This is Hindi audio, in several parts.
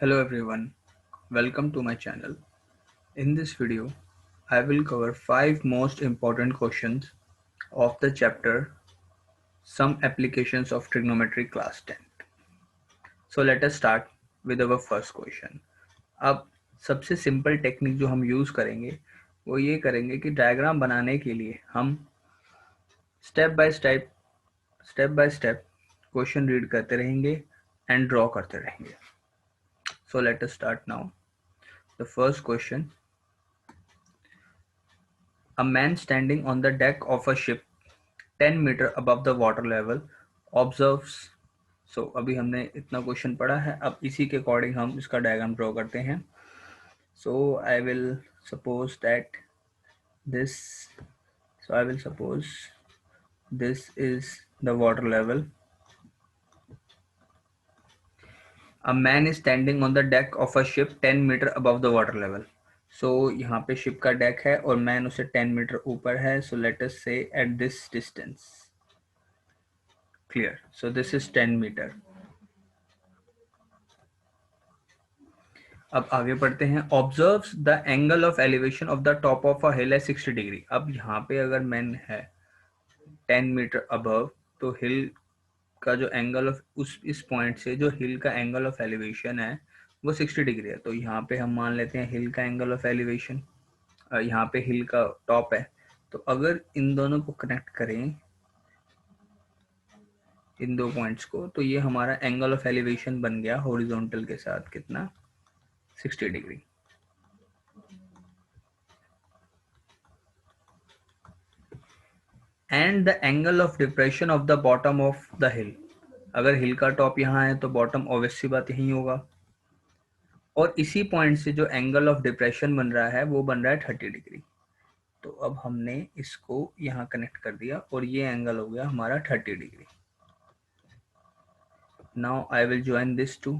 Hello everyone, welcome to my channel. In this video, I will cover 5 most important questions of the chapter Some Applications of Trigonometry class 10. So let us start with our first question. अब सबसे सिंपल टेक्निक जो हम यूज़ करेंगे वो ये करेंगे कि डायग्राम बनाने के लिए हम step by step question read करते रहेंगे एंड ड्रॉ करते रहेंगे. So let us start now. The first question. A man standing on the deck of a ship 10 meter above the water level observes. So अभी हमने इतना क्वेश्चन पढ़ा है, अब इसी के अकॉर्डिंग हम इसका डायग्राम ड्रॉ करते हैं. So I will suppose that this so I will suppose this is the water level. A man is standing on the deck of a ship 10 meter above the water level. So यहाँ पे शिप का डेक है और मैन उसे 10 मीटर ऊपर है. So let us say at this distance. Clear. So this is 10 meter. अब आगे बढ़ते हैं. Observes the angle of elevation of the top of a hill है 60 डिग्री. अब यहाँ पे अगर मैन है 10 मीटर अबव, तो हिल का जो एंगल ऑफ इस पॉइंट से जो हिल का एंगल ऑफ एलिवेशन है वो 60 डिग्री है. तो यहाँ पे हम मान लेते हैं हिल का एंगल ऑफ एलिवेशन, यहाँ पे हिल का टॉप है. तो अगर इन दोनों को कनेक्ट करें, इन दो पॉइंट्स को, तो ये हमारा एंगल ऑफ एलिवेशन बन गया हॉरिजॉन्टल के साथ कितना, 60 degree. And the angle of depression of the bottom of the हिल. अगर हिल का टॉप यहाँ है तो बॉटम ऑब्वियस सी बात यही होगा. और इसी पॉइंट से जो एंगल ऑफ डिप्रेशन बन रहा है वो बन रहा है 30 डिग्री. तो अब हमने इसको यहाँ कनेक्ट कर दिया और ये एंगल हो गया हमारा 30 degree. Now I will join this two.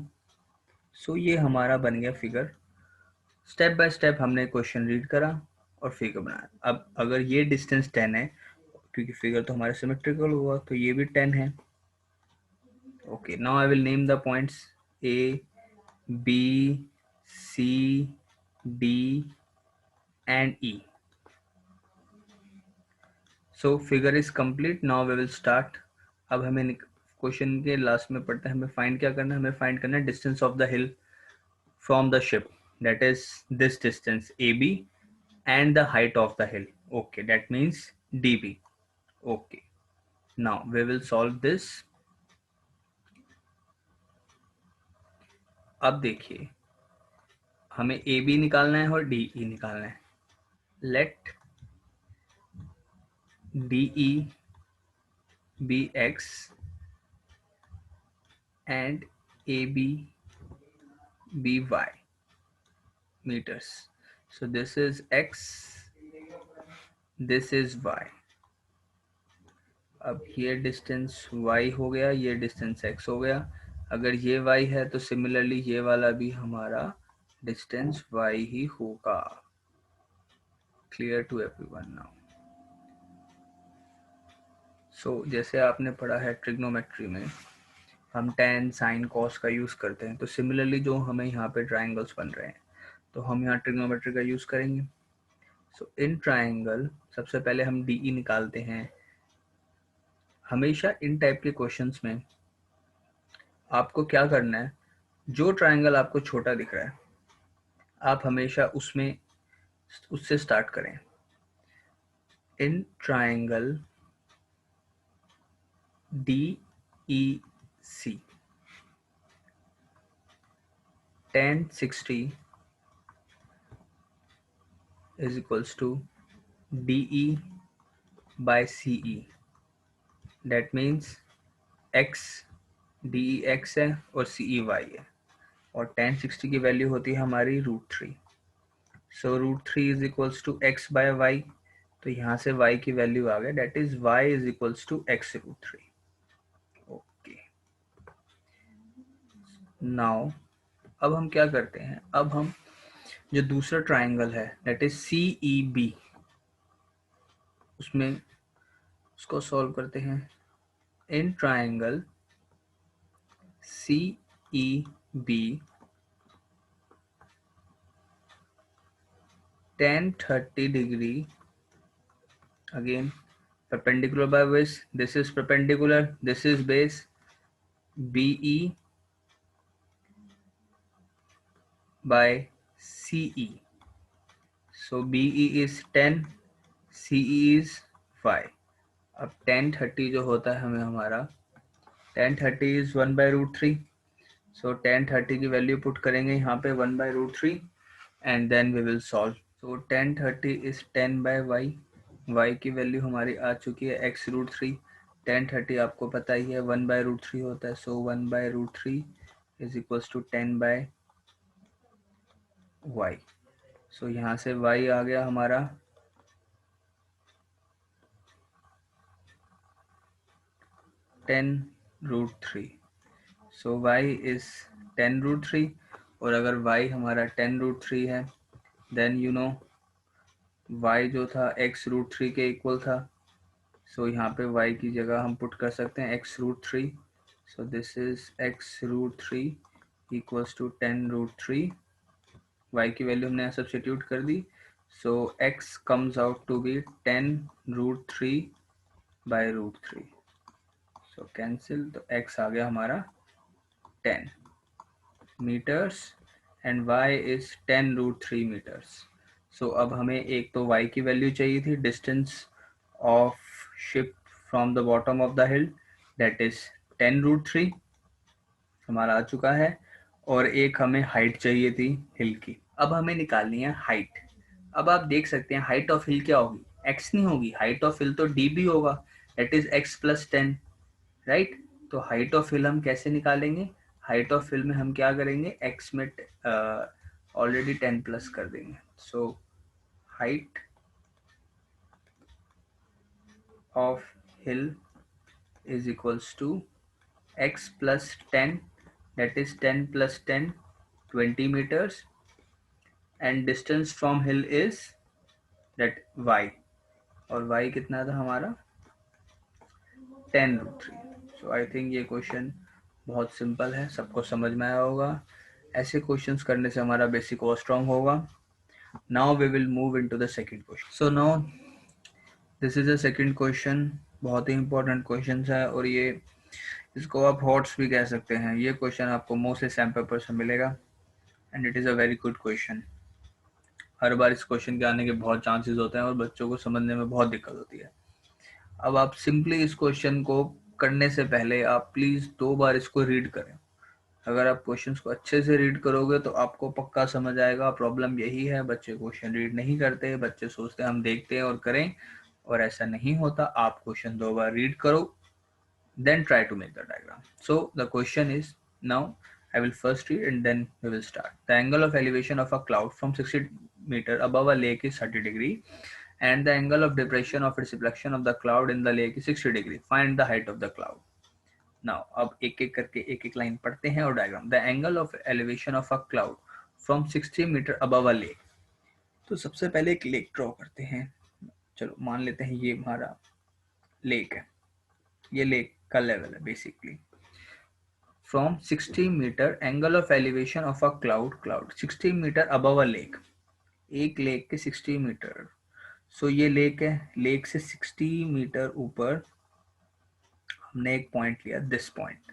सो ये हमारा बन गया फिगर. स्टेप बाय स्टेप हमने क्वेश्चन रीड करा और फिगर बनाया. अब अगर ये डिस्टेंस 10 है, क्योंकि फिगर तो हमारा सिमेट्रिकल हुआ, तो ये भी 10 है. Okay, now I will name the points A, B, C, D and E. So figure is complete. Now we will start. अब हमें क्वेश्चन के लास्ट में पढ़ते हैं, हमें फाइंड क्या करना है, हमें फाइंड करना है distance of the hill from the ship, that is this distance AB and the height of the hill. Okay, that means dB. Okay, now we will solve this. अब देखिए, हमें AB निकालना है और DE निकालना है. Let DE be x and AB be y meters. So this is x, this is y. अब ये डिस्टेंस y हो गया, ये डिस्टेंस x हो गया. अगर ये y है तो सिमिलरली ये वाला भी हमारा डिस्टेंस y ही होगा. Clear to everyone now. So जैसे आपने पढ़ा है ट्रिग्नोमेट्री में हम tan, sin, cos का यूज़ करते हैं, तो सिमिलरली जो हमें यहाँ पे ट्राइंगल्स बन रहे हैं तो हम यहाँ ट्रिग्नोमेट्री का यूज़ करेंगे. सो इन ट्राइंगल सबसे पहले हम DE निकालते हैं. हमेशा इन टाइप के क्वेश्चंस में आपको क्या करना है, जो ट्राइंगल आपको छोटा दिख रहा है आप हमेशा उससे स्टार्ट करें. In triangle DEC tan 60 is equals to DE by CE. That means x DE x है और CE y है, और tan 60 की वैल्यू होती है हमारी √3. So √3 is equals to x by y. तो यहाँ से y की वैल्यू आ गया, that is y is equals to x √3. Okay, now अब हम क्या करते हैं, अब हम जो दूसरा ट्राइंगल है डेट इज CEB, उसमें उसको सॉल्व करते हैं. In triangle CEB tan 30 degree, again perpendicular by which, this is perpendicular, this is base, BE by CE. So BE is 10, CE is 5. अब tan 30 जो होता है हमें हमारा, tan 30 is 1/√3. So tan 30 की वैल्यू पुट करेंगे यहाँ पे 1/√3 and then we will solve. So tan 30 is 10/y. y की वैल्यू हमारी आ चुकी है x√3. tan 30 आपको पता ही है 1/√3 होता है. So 1/√3 is equals to 10/y. So यहाँ से y आ गया हमारा 10√3. So y is 10√3. और अगर y हमारा 10√3 है, then you know y जो था x√3 के इक्वल था. So यहाँ पे y की जगह हम पुट कर सकते हैं x√3. So this is x√3 equals to 10√3. y की वैल्यू हमने यहाँ सब्स्टिट्यूट कर दी. So x comes out to be 10√3 by √3. So cancel, तो x आ गया हमारा 10 meters and y is 10√3 meters. So अब हमें एक तो y की वैल्यू चाहिए थी, distance of ship from the bottom of the hill, that is 10√3 हमारा आ चुका है. और एक हमें हाइट चाहिए थी हिल की. अब हमें निकालनी है हाइट. अब आप देख सकते हैं हाइट ऑफ हिल क्या होगी, x नहीं होगी, हाइट ऑफ हिल तो db होगा, that is x plus 10, right. तो हाइट ऑफ हिल हम कैसे निकालेंगे, हाइट ऑफ हिल में हम क्या करेंगे, x में ऑलरेडी 10 प्लस कर देंगे. So height of hill is equals to x plus 10, that is 10 plus 10, 20 meters, and distance from hill is that y, और y कितना था हमारा 10√3. सो आई थिंक ये क्वेश्चन बहुत सिंपल है, सबको समझ में आया होगा. ऐसे क्वेश्चंस करने से हमारा बेसिक और स्ट्रांग होगा. Now we will move into the second question. So now this is the second question. बहुत ही इंपॉर्टेंट क्वेश्चन है और ये इसको आप हॉट्स भी कह सकते हैं. ये क्वेश्चन आपको मोस्टली सैम पेपर से मिलेगा and it is a very good question. हर बार इस क्वेश्चन के आने के बहुत चांसेस होते हैं और बच्चों को समझने में बहुत दिक्कत होती है. अब आप सिंपली इस क्वेश्चन को करने से पहले आप प्लीज़ 2 बार इसको रीड करें. अगर आप क्वेश्चंस को अच्छे से रीड करोगे तो आपको पक्का समझ आएगा. प्रॉब्लम यही है, बच्चे क्वेश्चन रीड नहीं करते, बच्चे सोचते हैं हम देखते हैं और करें, और ऐसा नहीं होता. आप क्वेश्चन 2 बार रीड करो, then try to make the diagram. So the question is, now I will first read and then we will start. The angle of elevation of a cloud from 60 meter above a lake is 30 degree and the angle of depression of its reflection of the cloud in the lake is 60 degree. Find the height of the cloud. Now अब एक एक करके एक एक लाइन पढ़ते हैं और diagram. The angle of elevation of a cloud from 60 meter above a lake. तो सबसे पहले एक लेक ड्रॉ करते हैं. चलो मान लेते हैं ये हमारा लेक है, ये लेक का लेवल है basically. From 60 meter angle of elevation of a cloud 60 meter above a lake. एक लेक के 60 मीटर. सो ये लेक है, लेक से 60 मीटर ऊपर हमने एक पॉइंट लिया, दिस पॉइंट.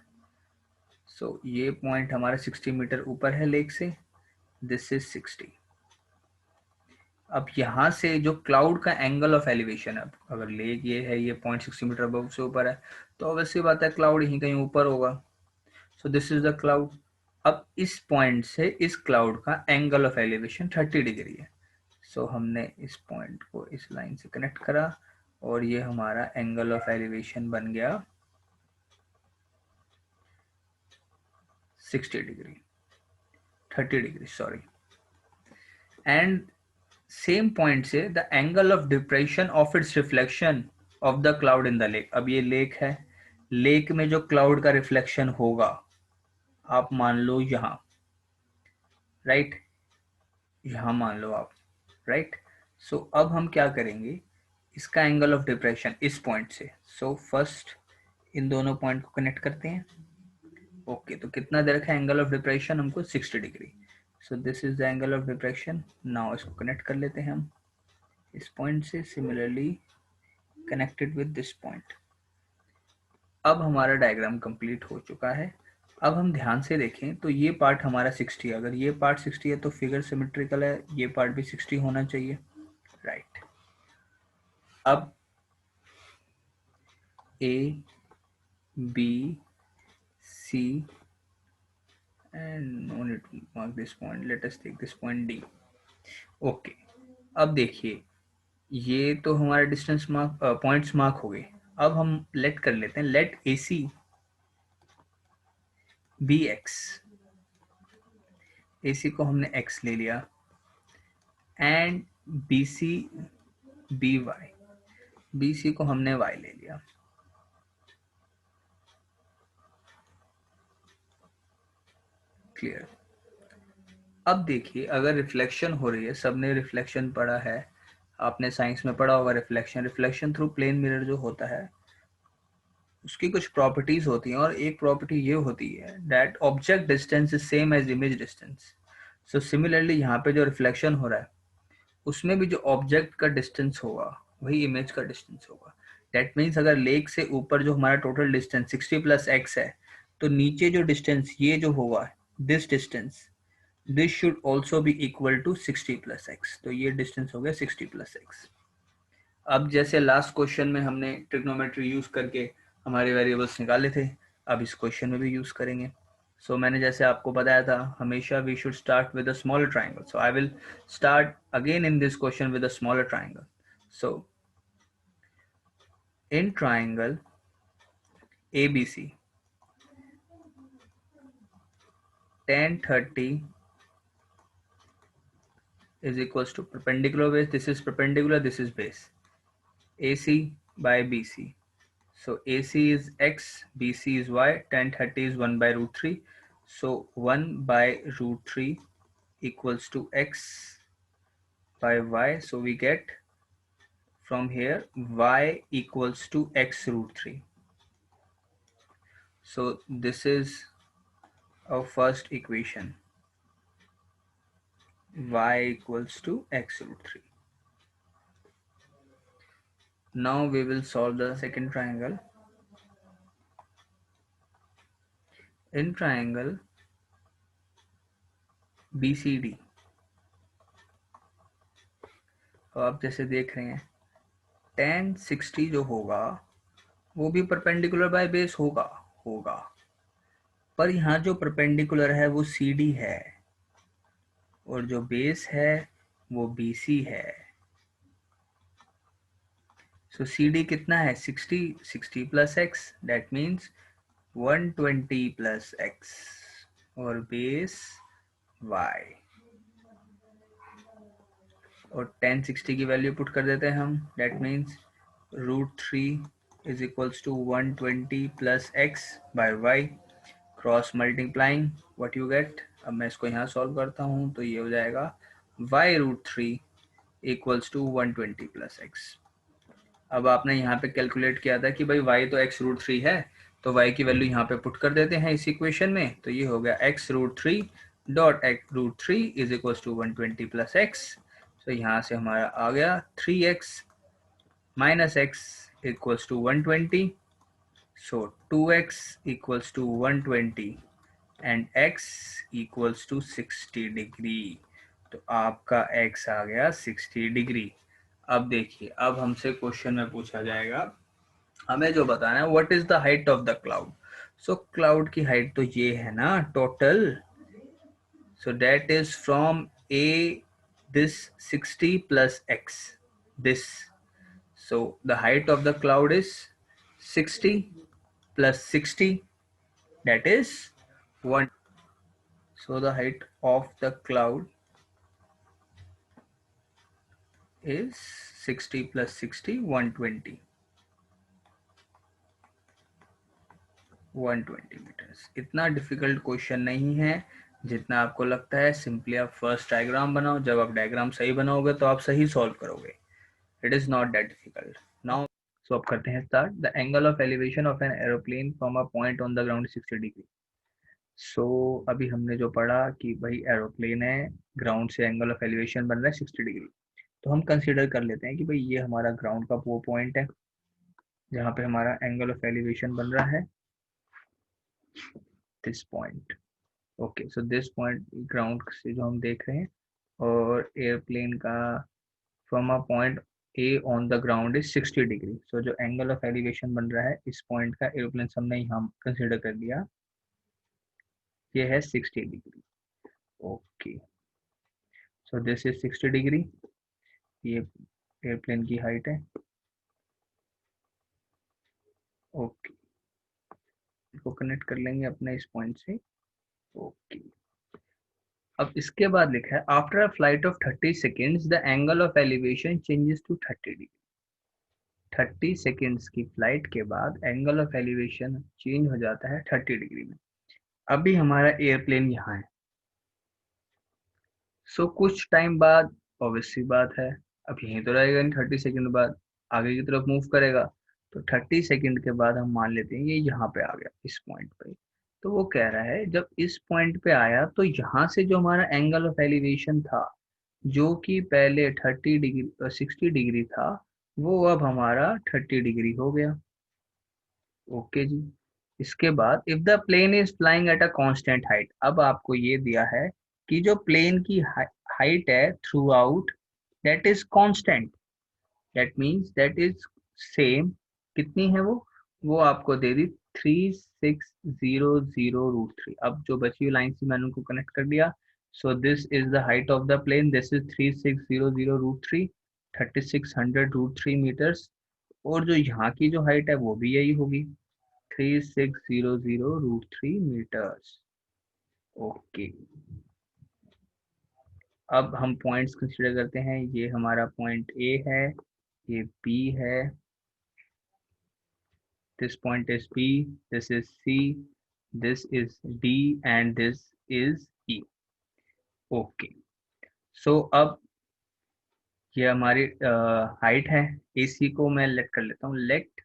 सो ये पॉइंट हमारा 60 मीटर ऊपर है लेक से, दिस इज 60. अब यहाँ से जो क्लाउड का एंगल ऑफ एलिवेशन है, अगर लेक ये है, ये पॉइंट 60 मीटर अबव से ऊपर है, तो ऑब्वियसली बात है क्लाउड यहीं कहीं ऊपर होगा. सो दिस इज द क्लाउड. अब इस पॉइंट से इस क्लाउड का एंगल ऑफ एलिवेशन 30 डिग्री है. सो हमने इस पॉइंट को इस लाइन से कनेक्ट करा और ये हमारा एंगल ऑफ एलिवेशन बन गया 60 degree, 30 degree sorry. And same point से the angle of depression of its reflection of the cloud in the lake. अब ये लेक है, लेक में जो क्लाउड का रिफ्लेक्शन होगा आप मान लो यहाँ, राइट, यहाँ मान लो आप, राइट. सो अब हम क्या करेंगे, इसका एंगल ऑफ डिप्रेशन इस पॉइंट से. सो फर्स्ट इन दोनों पॉइंट को कनेक्ट करते हैं. ओके, तो कितना दे रखा है एंगल ऑफ डिप्रेशन हमको 60 degree. So this is the angle of diffraction. Now इसको कनेक्ट कर लेते हैं हम इस पॉइंट से, similarly connected with this point. अब हमारा डायग्राम कंप्लीट हो चुका है। अब हम ध्यान से देखें तो ये पार्ट हमारा 60 है, अगर ये पार्ट 60 है तो फिगर सिमेट्रिकल है, ये पार्ट भी 60 होना चाहिए, राइट। अब A B C and no need to mark this point, let us take this point D। Okay, अब देखिए ये तो हमारे डिस्टेंस मार्क पॉइंट्स मार्क हो गए। अब हम लेट कर लेते हैं, let A C be x, A C को हमने x ले लिया, and B C be y, B C को हमने y ले लिया। क्लियर। अब देखिए अगर रिफ्लेक्शन हो रही है, सबने रिफ्लेक्शन पढ़ा है, आपने साइंस में पढ़ा होगा reflection, reflection through plane mirror जो होता है उसकी कुछ प्रॉपर्टीज होती हैं, और एक प्रॉपर्टी ये होती है that object distance is same as image distance. So similarly यहाँ पे जो रिफ्लेक्शन हो रहा है उसमें भी जो ऑब्जेक्ट का डिस्टेंस होगा वही इमेज का डिस्टेंस होगा। दैट मीन्स अगर लेक से ऊपर जो हमारा टोटल डिस्टेंस 60 प्लस एक्स है, तो नीचे जो डिस्टेंस ये जो होगा this distance, this should also be equal to 60 plus x. तो ये डिस्टेंस हो गया 60 प्लस एक्स। अब जैसे लास्ट क्वेश्चन में हमने ट्रिग्नोमेट्री यूज करके हमारे वेरिएबल्स निकाले थे, अब इस क्वेश्चन में भी यूज करेंगे। सो मैंने जैसे आपको बताया था हमेशा we should start with a smaller triangle, so I will start again in this question with a smaller triangle. So in triangle ABC, tan 30 is equals to perpendicular base, this is perpendicular, this is base, AC by BC. So AC is x, BC is y, tan 30 is 1 by root 3. So 1 by root 3 equals to x by y. So we get from here y equals to x root 3. So this is our first equation, y equals to x root 3. Now we will solve the second triangle. In triangle BCD, तो आप जैसे देख रहे हैं tan 60 जो होगा वो भी परपेंडिकुलर बाय बेस होगा, पर यहाँ जो परपेंडिकुलर है वो CD है और जो बेस है वो BC है। सो CD कितना है 60, 60 plus x, that means 120 plus x, और बेस y, और tan 60 की वैल्यू पुट कर देते हैं हम, that means √3 is equals to 120 plus x by y, cross multiplying what you get. अब मैं इसको यहाँ सॉल्व करता हूँ तो ये हो जाएगा y√3 equals to 120 plus x. अब आपने यहाँ पे कैलकुलेट किया था कि भाई y तो x√3 है, तो y की वैल्यू यहाँ पे पुट कर देते हैं इस इक्वेशन में, तो ये हो गया x√3 dot x√3 is equals to 120 plus x. तो यहाँ से हमारा आ गया 3x minus x equals to 120, so 2x equals to 120 and x equals to 60 degree. तो आपका x आ गया 60 डिग्री। अब देखिए अब हमसे क्वेश्चन में पूछा जाएगा, हमें जो बताना है what is the height of the cloud. So cloud की हाइट तो ये है ना total, so that is from a this 60 plus x this, so the height of the cloud is 60 plus 60, that is 1. So the height of the cloud is 60 plus 60 120 metres. इतना डिफिकल्ट क्वेश्चन नहीं है जितना आपको लगता है। सिंपली आप फर्स्ट डायग्राम बनाओ, जब आप डायग्राम सही बनाओगे तो आप सही सॉल्व करोगे। It is not that difficult. Now so अब करते हैं start. The angle of elevation of an aeroplane from a point on the ground 60 degree. अभी हमने जो पढ़ा कि भाई एरोप्लेन है, ग्राउंड से एंगल ऑफ एलिवेशन बन रहा है 60 डिग्री। तो हम कंसिडर कर लेते हैं कि भाई ये हमारा ग्राउंड का वो पॉइंट है जहाँ पे हमारा एंगल ऑफ एलिवेशन बन रहा है, this point. Okay, so this point ground से जो हम देख रहे हैं, और एयरप्लेन का from a point A on the ground is 60 degree. So जो एंगल ऑफ एलिवेशन बन रहा है इस पॉइंट का, एरोप्लेन से हमने यहाँ कंसिडर कर लिया, ये है 60 degree. Okay, so this is 60 degree, ये एयरप्लेन की हाइट है। ओके, इसको कनेक्ट कर लेंगे अपने इस पॉइंट से। ओके, अब इसके बाद लिखा है after a flight of 30 seconds the angle of elevation changes to 30 degree. 30 seconds की फ्लाइट के बाद एंगल ऑफ एलिवेशन चेंज हो जाता है 30 डिग्री में। अभी हमारा एयरप्लेन यहाँ है, कुछ टाइम बाद, ऑब्वियस सी बात है, अब यहीं तो रहेगा, इन 30 सेकेंड बाद आगे की तरफ मूव करेगा। तो 30 सेकेंड के बाद हम मान लेते हैं ये यहाँ पे आ गया, इस पॉइंट पे। तो वो कह रहा है जब इस पॉइंट पे आया तो यहाँ से जो हमारा एंगल ऑफ एलिवेशन था, जो कि पहले 30 डिग्री 60 डिग्री था, वो अब हमारा 30 डिग्री हो गया। ओके जी। इसके बाद if the plane is flying at a constant height, अब आपको ये दिया है कि जो प्लेन की हाइट है through out, that is constant, that means that is same. कितनी है वो आपको दे दी 3600√3। अब जो बची हुई लाइन से मैंने उनको कनेक्ट कर दिया। So this is the height of the plane, this is 3600√3, 3600√3 metres. और जो यहाँ की जो हाइट है वो भी यही होगी, 3600√3 मीटर्स। ओके, अब हम पॉइंट्स कंसीडर करते हैं। ये हमारा पॉइंट ए है, ये बी है, this point is B, this is C, this is D and this is E. Okay, अब ये हमारी हाइट है। AC को मैं लेट कर लेता हूँ, लेट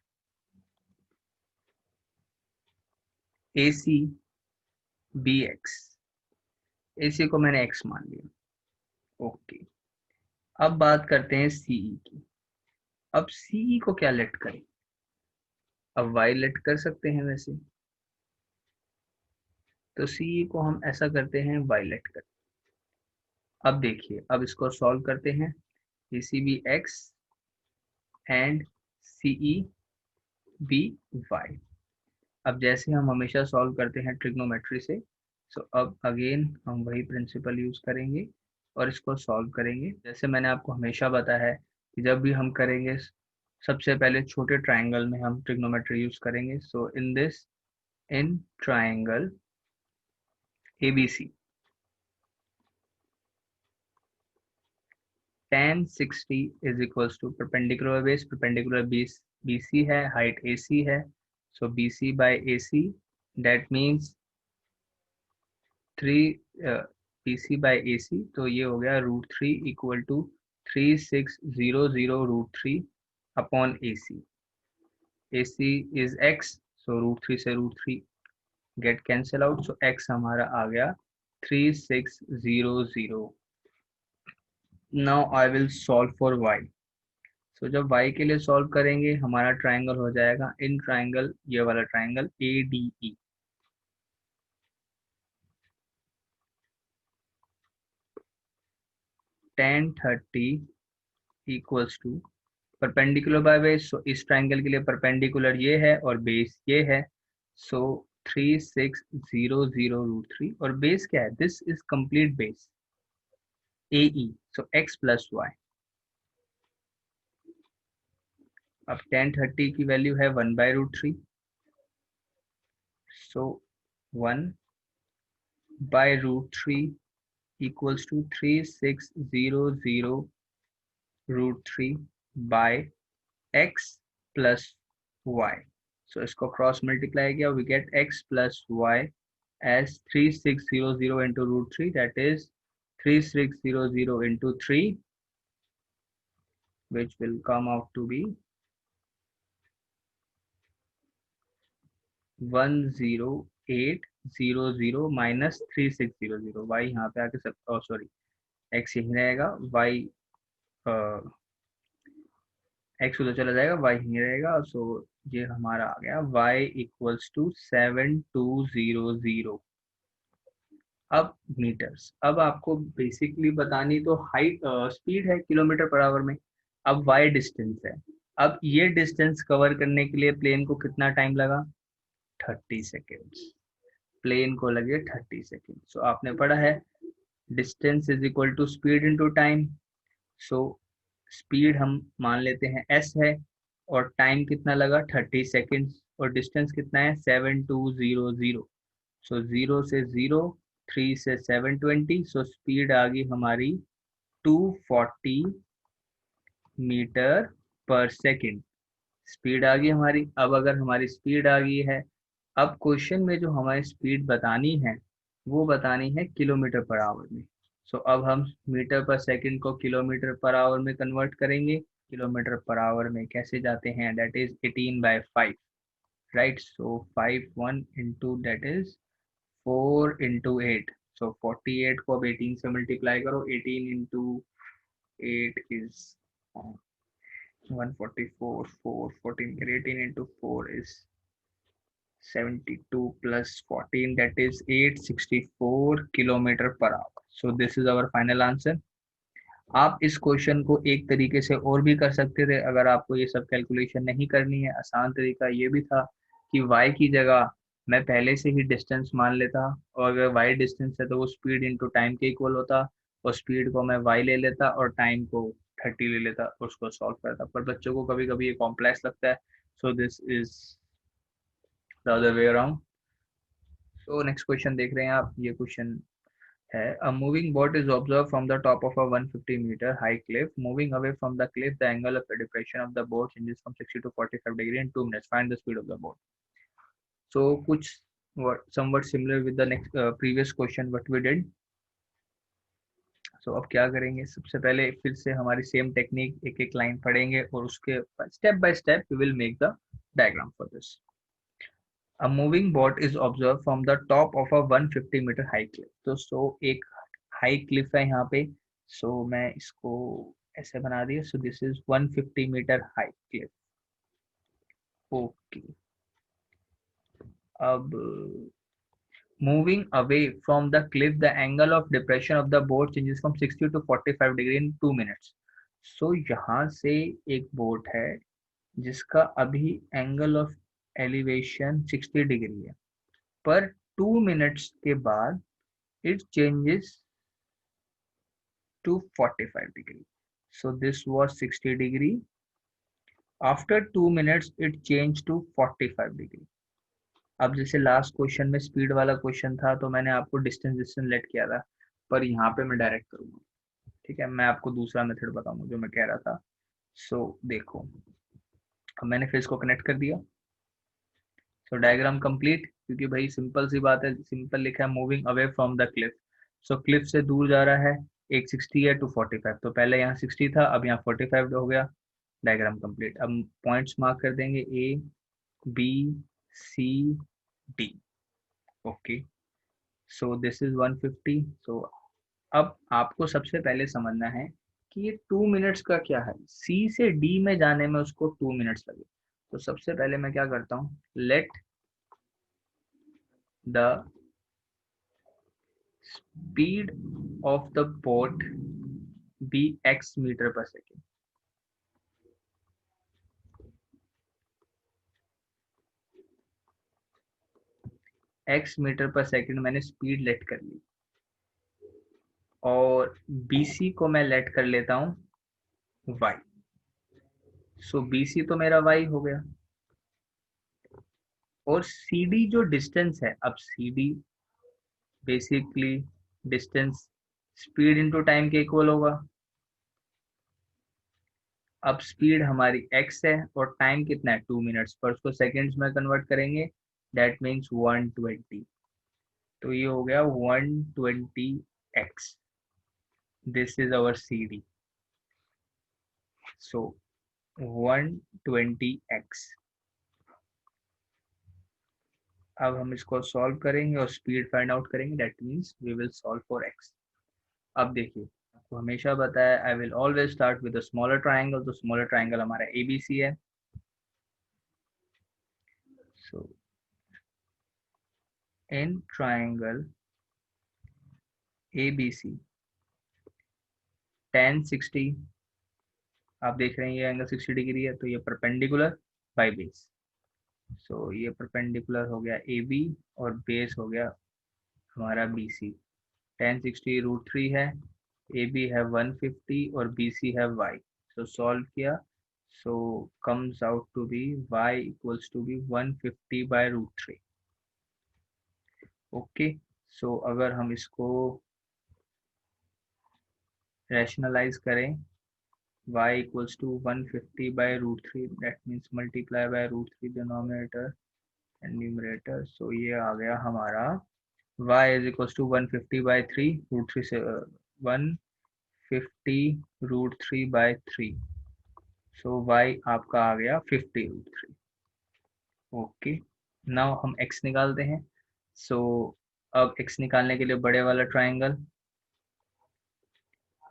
AC BX। AC को मैंने X मान लिया। ओके, अब बात करते हैं CE की। अब CE को क्या लेट करें? अब Y लेट कर सकते हैं वैसे, तो CE को हम ऐसा करते हैं, Y लेट कर। अब देखिए, अब इसको सॉल्व करते हैं। AC भी X and CE be y. अब जैसे हम हमेशा सॉल्व करते हैं ट्रिग्नोमेट्री से, अब अगेन हम वही प्रिंसिपल यूज करेंगे और इसको सॉल्व करेंगे। जैसे मैंने आपको हमेशा बताया है कि जब भी हम करेंगे, सबसे पहले छोटे ट्राइंगल में हम ट्रिग्नोमेट्री यूज करेंगे। So in triangle ABC, tan 60 is equals to perpendicular base, perpendicular base BC है, हाइट AC है। So BC by AC, that means 3 BC by AC, तो ये हो गया √3 equal to 3600√3 upon AC। AC is X, so √3 से √3 get cancel out, so X हमारा आ गया 3600। Now I will solve for Y। जब Y के लिए सॉल्व करेंगे हमारा ट्राइंगल हो जाएगा, इन ट्राइंगल ये वाला triangle ADE। tan 30 equals to perpendicular by base, so इस ट्राइंगल के लिए परपेंडिकुलर ये है और बेस ये है। सो 3600√3, और बेस क्या है? This is complete base AE, so X plus Y. अब tan 30 की वैल्यू है 1/√3, so 1/√3 equals to 3600√3 by X plus Y. So इसको क्रॉस मल्टीप्लाई किया, we get X plus Y as 3600 into √3, that is 3600 into 3, which will come out to be 1080 0 minus 3600, Y यहाँ पे आके सब, सॉरी, एक्स यहीं रहेगा, वाई एक्स उधर चला जाएगा, वाई यहीं रहेगा। सो ये हमारा आ गया वाई इक्वल्स टू 7200। अब मीटर्स, अब आपको बेसिकली बतानी तो हाइट स्पीड है किलोमीटर पर आवर में, अब वाई डिस्टेंस है। अब ये डिस्टेंस कवर करने के लिए प्लेन को कितना टाइम लगा? 30 सेकेंड्स। प्लेन को लगे 30 सेकेंड। सो आपने पढ़ा है distance is equal to speed into time. So speed हम मान लेते हैं s है, और टाइम कितना लगा? 30 सेकेंड्स, और डिस्टेंस कितना है? 7200। सो 0 से 0, 3 से 720, सो स्पीड आ गई हमारी 240 मीटर पर सेकेंड। स्पीड आ गई हमारी। अब अगर हमारी स्पीड आ गई है, अब क्वेश्चन में जो हमारी स्पीड बतानी है वो बतानी है किलोमीटर पर आवर में। सो अब हम मीटर पर सेकंड को किलोमीटर पर आवर में कन्वर्ट करेंगे। किलोमीटर पर आवर में कैसे जाते हैं? That is 18/5, right? So 5 1 into that is 4 into 8। सो 48 को अब 18 से मल्टीप्लाई करो। 18 into 8 is 144, 4 14, 18 into 4 is 72 plus 14, that is 864 kilometre per hour. So this is our final answer. आप इस क्वेश्चन को एक तरीके से और भी कर सकते थे, अगर आपको ये सब कैलकुलेशन नहीं करनी है। आसान तरीका ये भी था कि y की जगह मैं पहले से ही डिस्टेंस मान लेता, और अगर y डिस्टेंस है तो वो स्पीड इनटू टाइम के इक्वल होता, और स्पीड को मैं y ले लेता और टाइम को 30 ले लेता और उसको सॉल्व करता। पर बच्चों को कभी कभी ये कॉम्प्लेक्स लगता है, so this is the other way around. So next question देख रहे हैं आप। ये क्वेश्चन है, a moving boat is observed from the top of a 150-meter high cliff. Moving away from the cliff, the angle of depression of the boat changes from 60 to 45 degree in 2 minutes. Find the speed of the boat. So कुछ somewhat similar with the next previous question what we did. So अब क्या करेंगे? सबसे पहले फिर से हमारी सेम टेक्निक, एक एक लाइन पढ़ेंगे और उसके step by step we will make the diagram for this. A moving boat is observed from the top of a 150-meter high cliff. तो सो एक हाई क्लिफ है यहाँ पे। सो मैं इसको ऐसे बना दिया। सो दिस इज 150-मीटर हाई क्लिफ। ओके। अब moving away from the cliff, the angle of depression of the boat changes from 60 to 45 degree in 2 minutes. So यहाँ से एक बोट है जिसका अभी एंगल ऑफ एलिवेशन 60 डिग्री है, पर 2 मिनट्स के बाद it changes to 45 degree. So this was 60 degree. After 2 minutes it changed to 45 degree. अब जैसे लास्ट क्वेश्चन में स्पीड वाला क्वेश्चन था तो मैंने आपको डिस्टेंस डिस्टेंस लेट किया था, पर यहाँ पे मैं डायरेक्ट करूँगा। ठीक है, मैं आपको दूसरा मेथड बताऊंगा जो मैं कह रहा था। सो देखो, अब मैंने फिर इसको कनेक्ट कर दिया। सो डायग्राम कंप्लीट, क्योंकि भाई सिंपल सी बात है, सिंपल लिखा है moving away from the Cliff. So Cliff से दूर जा रहा है, एक 60 है टू 45, तो पहले यहाँ 60 था, अब यहाँ 45 हो गया। Diagram complete. अब पॉइंट्स मार्क कर देंगे A B C D. Okay, so this is 150। So अब आपको सबसे पहले समझना है कि ये 2 मिनट्स का क्या है। सी से डी में जाने में उसको 2 मिनट्स लगे। तो सबसे पहले मैं क्या करता हूँ, let the speed of the boat be x metre per second. x metre per second मैंने स्पीड लेट कर ली, और bc को मैं लेट कर लेता हूँ y। सो bc तो मेरा y हो गया, और cd जो डिस्टेंस है, अब cd basically distance speed into time के इक्वल होगा। अब स्पीड हमारी x है और टाइम कितना है 2 मिनट्स, पर उसको सेकेंड्स में कन्वर्ट करेंगे, दैट मीन्स 120। तो ये हो गया 120x। This is our CD। So 120x। अब हम इसको सॉल्व करेंगे और स्पीड फाइंड आउट करेंगे, that means we will solve for x. अब देखिए, आपको हमेशा बताया I will always start with a smaller triangle, तो स्मॉलर ट्राइंगल हमारा ABC है। So in triangle ABC tan 60, आप देख रहे हैं ये एंगल 60 डिग्री है, तो ये परपेंडिकुलर बाय बेस। सो ये परपेंडिकुलर हो गया AB और बेस हो गया हमारा BC। tan 60 √3 है, AB है 150 और BC है y। सो सॉल्व किया, so comes out to be y equals to be 150/√3। Okay, so अगर हम इसको रैशनलाइज करें, y equals to 150/√3, that means multiply by √3 denominator and numerator. So ये आ गया हमारा y इज इक्वल्स टू 150/3, √3 से 150 √3/3। सो y आपका आ गया 50√3। ओके, नाउ हम x निकालते हैं। सो अब x निकालने के लिए बड़े वाला ट्राइंगल,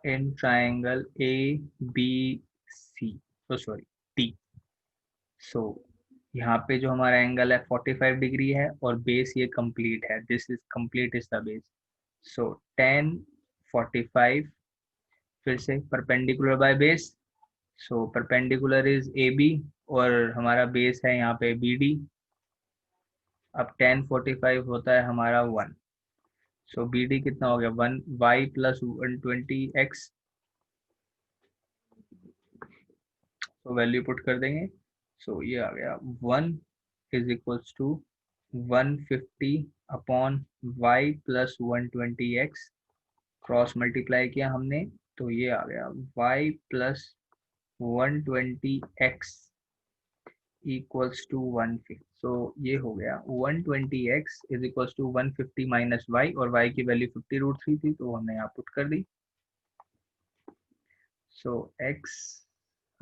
इन ट्राइंगल ABC, तो सॉरी T। सो यहाँ पे जो हमारा एंगल है 45 डिग्री है और बेस ये कंप्लीट है, this is complete is the base. So tan 45, फिर से perpendicular by base, so perpendicular is AB और हमारा बेस है यहाँ पे BD। अब tan 45 होता है हमारा 1, सो BD कितना हो गया 1 y प्लस 120x। तो वैल्यू पुट कर देंगे, सो ये आ गया 1 is equals to 150/y plus 120x, cross multiply किया हमने, तो ये आ गया y plus 120x equals to 150। So ये हो गया 120x is equals to 150 minus y, और y की वैल्यू 50√3 थी तो हमने यहाँ पुट कर दी। सो x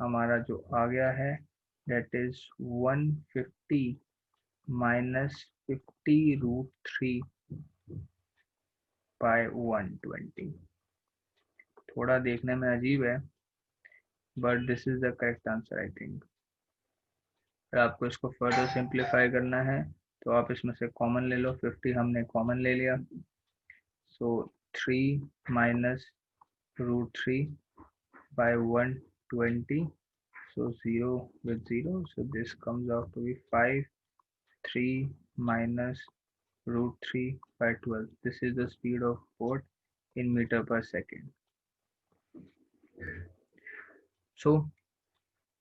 हमारा जो आ गया है दैट इज 150 माइनस 50√3 बाय 120। थोड़ा देखने में अजीब है but this is the correct answer I think. अगर आपको इसको फर्दर सिंप्लीफाई करना है तो आप इसमें से कॉमन ले लो, 50 हमने कॉमन ले लिया, सो 3 minus √3 bye 120, so 0 with 0, so this comes out to be 5, 3 minus √3 by 12. This is the speed of boat in meter per second. So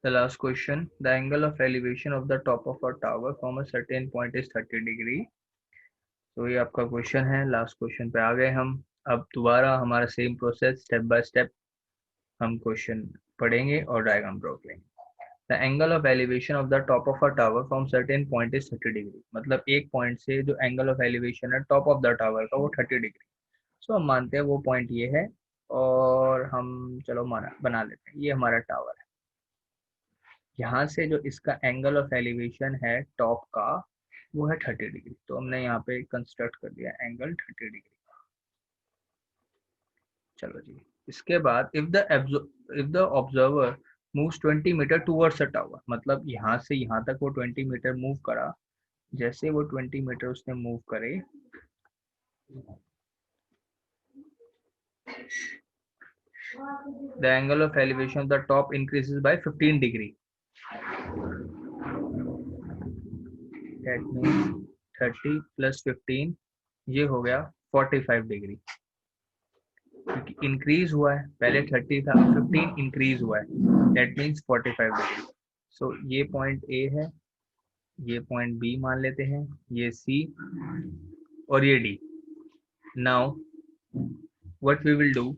the last question, the angle of elevation of the top of a tower from a certain point is 30 degree. तो ये आपका क्वेश्चन है, लास्ट क्वेश्चन पे आ गए हम। अब दोबारा हमारा same process, step by step हम क्वेश्चन पढ़ेंगे और डायग्राम ड्रॉ करेंगे। The angle of elevation of the top of a tower from certain point is 30 degree। मतलब एक पॉइंट से जो एंगल ऑफ एलिवेशन है टॉप ऑफ द टावर का वो 30 डिग्री। सो हम मानते हैं वो पॉइंट ये है और हम चलो माना बना लेते हैं ये हमारा टावर है। यहाँ से जो इसका एंगल ऑफ एलिवेशन है टॉप का वो है 30 डिग्री, तो हमने यहाँ पे कंस्ट्रक्ट कर दिया एंगल 30 डिग्री। चलो जी, इसके बाद if the observer moves 20 metre towards a tower, मतलब यहाँ से यहाँ तक वो 20 मीटर मूव करा, जैसे वो 20 मीटर उसने मूव करे, the angle of elevation of the top increases by 15 degree, that means 30 plus 15 ये हो गया 45 डिग्री, क्योंकि इंक्रीज हुआ है, पहले 30 था 15 इंक्रीज हुआ है, that means 45 डिग्री। सो ये पॉइंट A है, ये पॉइंट B मान लेते हैं, ये C और ये D। Now what we will do,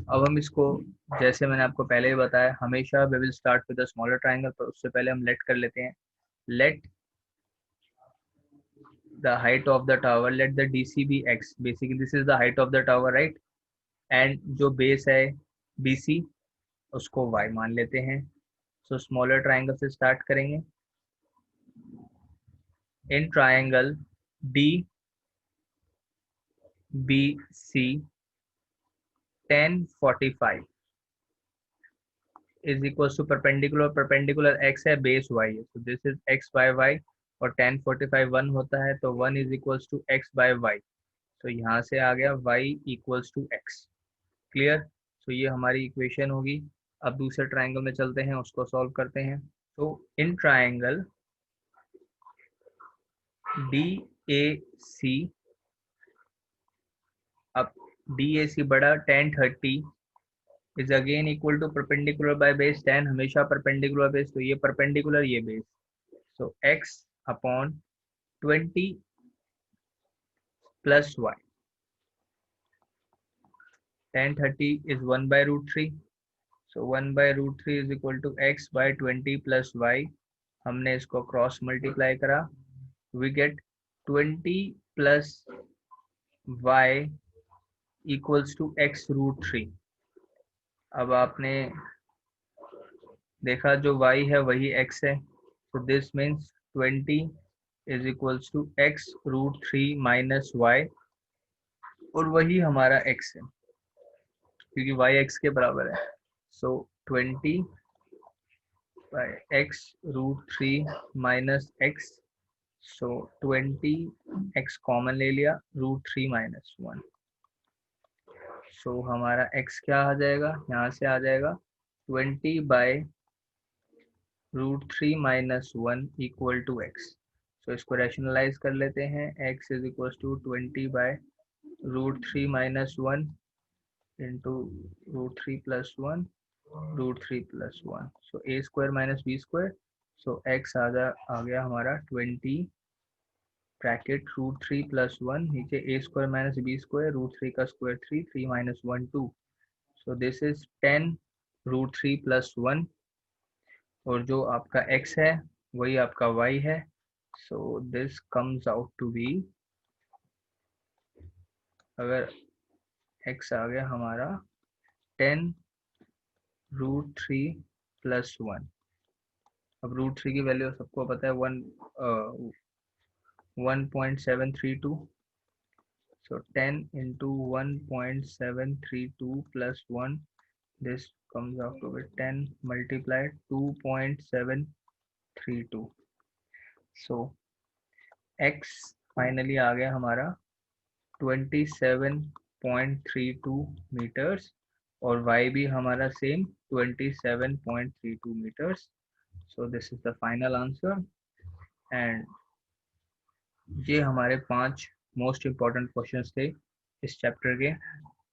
अब हम इसको जैसे मैंने आपको पहले ही बताया, हमेशा we will start with a smaller triangle, तो उससे पहले हम लेट कर लेते हैं, let the height of the tower, let the DC be x, basically this is the height of the tower right, and जो बेस है BC उसको y मान लेते हैं। सो स्मॉलर ट्रायंगल से स्टार्ट करेंगे, in triangle DBC tan 45 is equals to perpendicular x है, बेस y है, so this is x by y, और tan 45 1 होता है, तो 1 is equals to x by y, तो यहाँ से आ गया y equals to x। Clear? तो ये हमारी इक्वेशन होगी। अब दूसरे ट्राइंगल में चलते हैं, उसको सॉल्व करते हैं। तो इन ट्राइंगल DAC, अब DAC बड़ा tan 30 is again equal to perpendicular by base, tan हमेशा परपेंडिकुलर बेस, तो ये परपेंडिकुलर ये base, so x upon 20 plus y, tan 30 is 1 by root 3, so 1 by root 3 is equal to x by 20 plus y, हमने इसको क्रॉस मल्टीप्लाई करा, we get 20 plus y equals to x root 3। अब आपने देखा जो y है वही x है, so this means 20 is equals to x root 3 minus y, और वही हमारा x है क्योंकि y x के बराबर है, so 20 by x root 3 minus x, so 20 x common ले लिया, root 3 minus 1, so हमारा x क्या आ जाएगा, यहाँ से आ जाएगा 20 by root 3 minus 1 equal to x, so इसको रैशनलाइज कर लेते हैं, x is equals to 20 by root 3 minus 1 into root 3 plus 1 root 3 plus 1, so a square minus b square, so x आ गया हमारा 20 ब्रैकेट रूट 3 प्लस 1, नीचे a square minus b square, root 3 का square 3, 3 minus 1 2, so this is 10 root 3 plus 1, और जो आपका x है वही आपका y है, so this comes out to be, अगर x आ गया हमारा 10 रूट 3 प्लस 1, अब रूट 3 की वैल्यू सबको पता है 1.732, so 10 into 1.732 plus 1, this comes out to be 10 multiplied 2.732, so x finally आ गया हमारा 27.32 मीटर्स, और y भी हमारा same 27.32 metres, so this is the final answer, and ये हमारे 5 मोस्ट इम्पॉर्टेंट क्वेश्चंस थे इस चैप्टर के।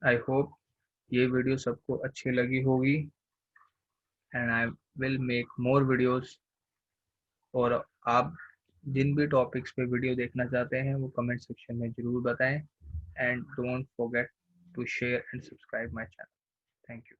आई होप ये वीडियो सबको अच्छी लगी होगी, and I will make more videos, और आप जिन भी टॉपिक्स पे वीडियो देखना चाहते हैं वो कमेंट सेक्शन में ज़रूर बताएं, and don't forget to share and subscribe my channel. Thank you.